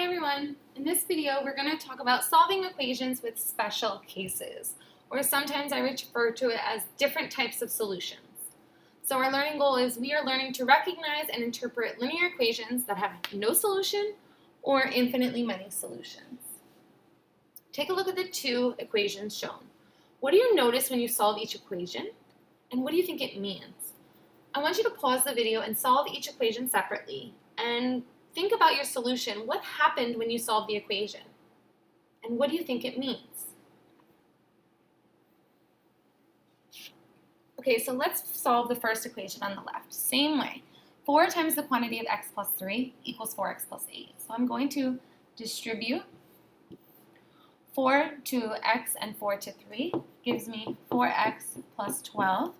everyone! In this video, we're going to talk about solving equations with special cases, or sometimes I refer to it as different types of solutions. So our learning goal is we are learning to recognize and interpret linear equations that have no solution or infinitely many solutions. Take a look at the two equations shown. What do you notice when you solve each equation? And what do you think it means? I want you to pause the video and solve each equation separately and think about your solution. What happened when you solved the equation? And what do you think it means? Okay, so let's solve the first equation on the left. Same way. 4 times the quantity of x plus 3 equals 4x plus 8. So I'm going to distribute 4 to x and 4 to 3 gives me 4x plus 12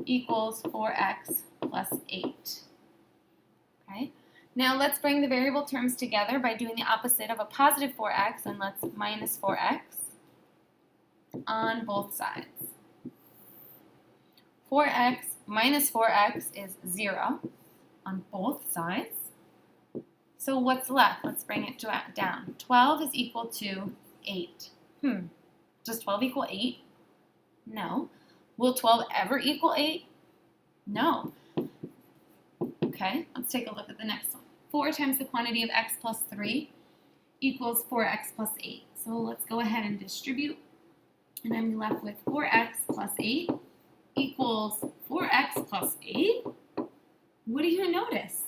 equals 4x plus 8. Okay? Now let's bring the variable terms together by doing the opposite of a positive 4x, and let's minus 4x on both sides. 4x minus 4x is 0 on both sides. So what's left? Let's bring it down. 12 is equal to 8. Does 12 equal 8? No. Will 12 ever equal 8? No. Okay, let's take a look at the next one. 4 times the quantity of x plus 3 equals 4x plus 8. So let's go ahead and distribute. And I'm left with 4x plus 8 equals 4x plus 8. What do you notice?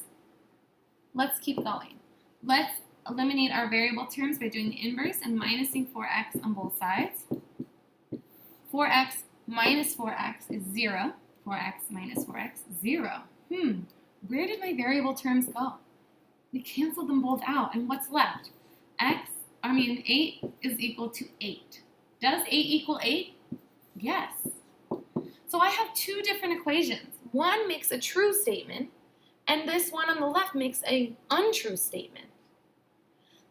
Let's keep going. Let's eliminate our variable terms by doing the inverse and minusing 4x on both sides. 4x minus 4x is 0. 4x minus 4x, 0. Where did my variable terms go? We canceled them both out, and what's left? 8 is equal to 8. Does 8 equal 8? Yes. So I have two different equations. One makes a true statement, and this one on the left makes an untrue statement.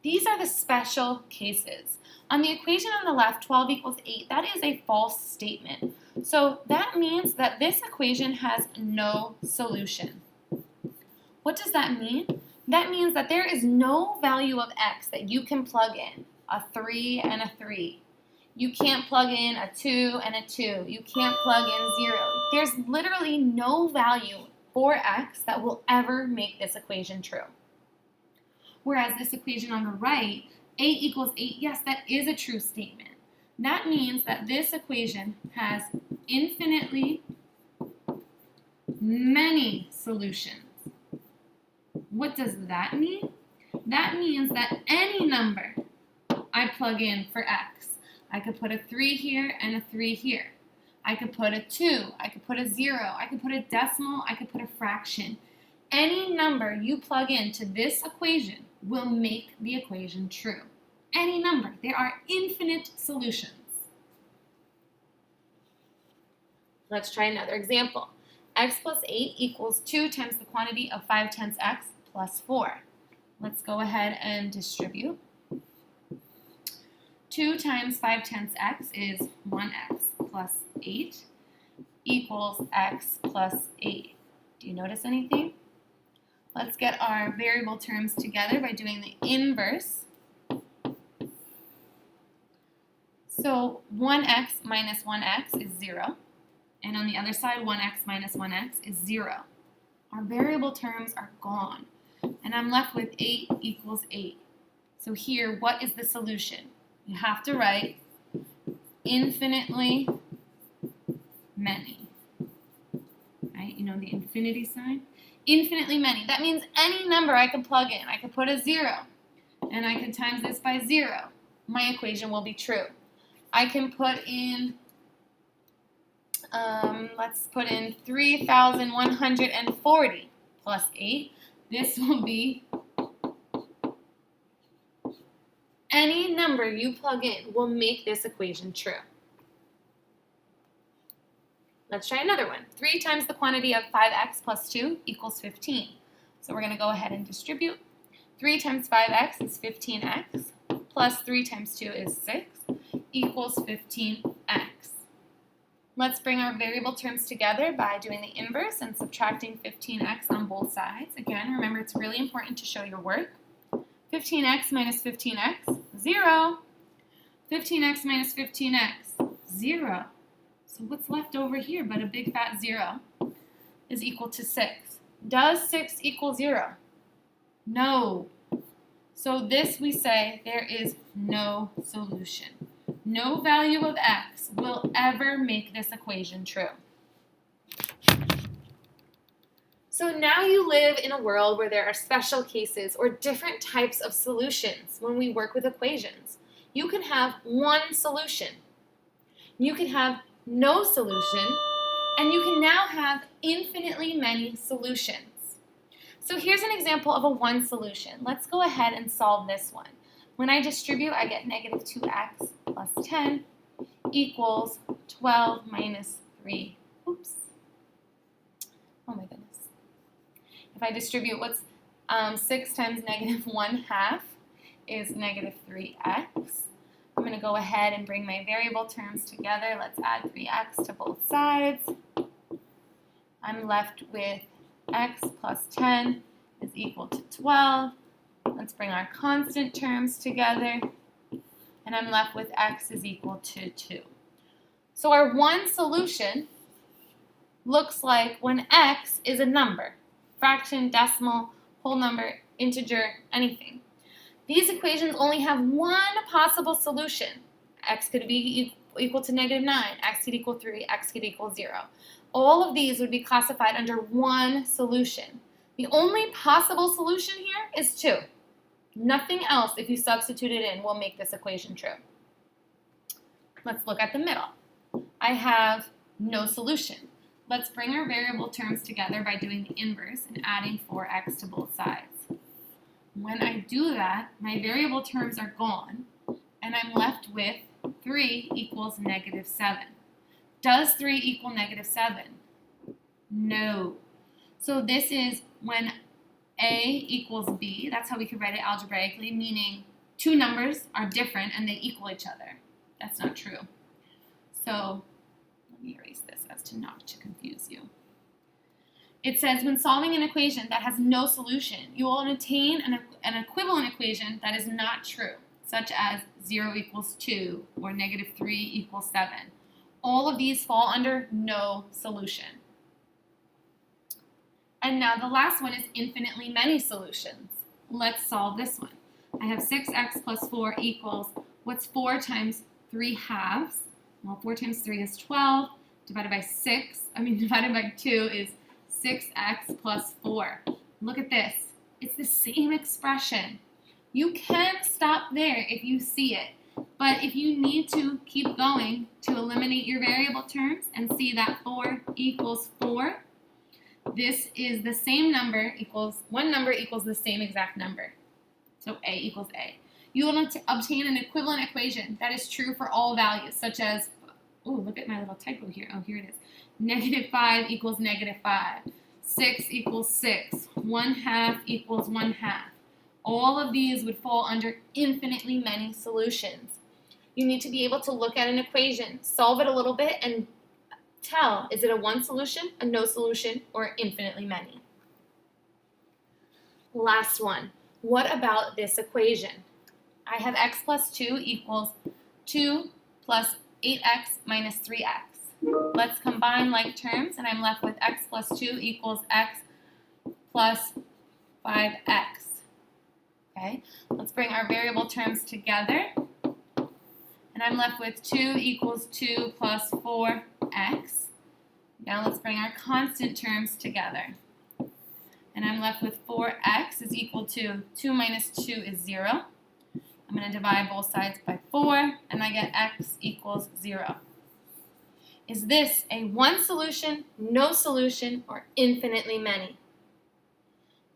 These are the special cases. On the equation on the left, 12 equals 8, that is a false statement. So that means that this equation has no solution. What does that mean? That means that there is no value of x that you can plug in, a 3 and a 3. You can't plug in a 2 and a 2. You can't plug in 0. There's literally no value for x that will ever make this equation true. Whereas this equation on the right, 8 equals 8, yes, that is a true statement. That means that this equation has infinitely many solutions. What does that mean? That means that any number I plug in for x, I could put a 3 here and a 3 here. I could put a 2, I could put a 0, I could put a decimal, I could put a fraction. Any number you plug into this equation will make the equation true. Any number. There are infinite solutions. Let's try another example. X plus 8 equals 2 times the quantity of 5/10 x plus 4. Let's go ahead and distribute. 2 times 5/10 x is 1x plus 8 equals x plus 8. Do you notice anything? Let's get our variable terms together by doing the inverse. So 1x minus 1x is 0. And on the other side, 1x minus 1x is 0. Our variable terms are gone. And I'm left with 8 equals 8. So here, what is the solution? You have to write infinitely many. Right? You know the infinity sign? Infinitely many. That means any number I could plug in. I could put a 0, and I could times this by 0. My equation will be true. I can put in, let's put in 3,140 plus 8. This will be, any number you plug in will make this equation true. Let's try another one. 3 times the quantity of 5x plus 2 equals 15. So we're going to go ahead and distribute. 3 times 5x is 15x, plus 3 times 2 is 6, equals 15x. Let's bring our variable terms together by doing the inverse and subtracting 15x on both sides. Again, remember it's really important to show your work. 15x minus 15x, 0. 15x minus 15x, 0. So what's left over here but a big fat 0 is equal to 6. Does 6 equal 0? No. So this we say there is no solution. No value of x will ever make this equation true. So now you live in a world where there are special cases or different types of solutions when we work with equations. You can have one solution. You can have no solution, and you can now have infinitely many solutions. So here's an example of a one solution. Let's go ahead and solve this one. When I distribute, I get negative 2x plus 10 equals 12 minus 3. Oops. Oh my goodness. If I distribute, what's 6 times negative 1/2 is negative 3x. I'm going to go ahead and bring my variable terms together. Let's add 3x to both sides. I'm left with x plus 10 is equal to 12. Let's bring our constant terms together. And I'm left with x is equal to 2. So our one solution looks like when x is a number. Fraction, decimal, whole number, integer, anything. These equations only have one possible solution. X could be equal to negative 9, x could equal 3, x could equal 0. All of these would be classified under one solution. The only possible solution here is 2. Nothing else, if you substitute it in, will make this equation true. Let's look at the middle. I have no solution. Let's bring our variable terms together by doing the inverse and adding 4x to both sides. When I do that, my variable terms are gone, and I'm left with 3 equals negative 7. Does 3 equal negative 7? No. So this is when A equals B. That's how we could write it algebraically, meaning two numbers are different and they equal each other. That's not true. So let me erase this as to not to confuse you. It says when solving an equation that has no solution, you will obtain an equivalent equation that is not true, such as 0 equals 2 or negative 3 equals 7. All of these fall under no solution. And now the last one is infinitely many solutions. Let's solve this one. I have 6x plus 4 equals, what's 4 times 3 halves? Well, 4 times 3 is 12, divided by 2 is 6x plus 4. Look at this. It's the same expression. You can stop there if you see it, but if you need to keep going to eliminate your variable terms and see that 4 equals 4, this is the same number equals, one number equals the same exact number. So A equals A. You will obtain an equivalent equation that is true for all values, such as, oh, look at my little typo here. Oh, here it is. Negative 5 equals negative 5. 6 equals 6. 1/2 equals 1/2. All of these would fall under infinitely many solutions. You need to be able to look at an equation, solve it a little bit, and tell, is it a one solution, a no solution, or infinitely many? Last one. What about this equation? I have x plus 2 equals 2 plus 8x minus 3x. Let's combine like terms, and I'm left with x plus 2 equals x plus 5x. Okay, let's bring our variable terms together, and I'm left with 2 equals 2 plus 4x. Now let's bring our constant terms together, and I'm left with 4x is equal to 2 minus 2 is 0. I'm going to divide both sides by 4, and I get x equals 0. Is this a one solution, no solution, or infinitely many?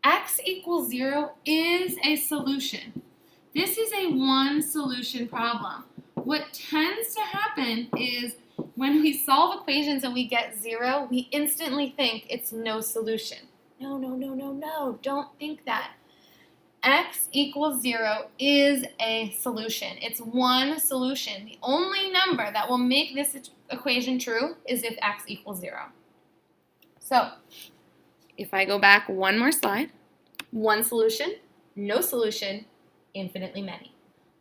X equals 0 is a solution. This is a one solution problem. What tends to happen is when we solve equations and we get 0, we instantly think it's no solution. No, no, no, no, no. Don't think that. X equals 0 is a solution. It's one solution. The only number that will make this equation true is if x equals 0. So, if I go back one more slide, one solution, no solution, infinitely many.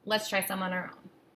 Let's try some on our own.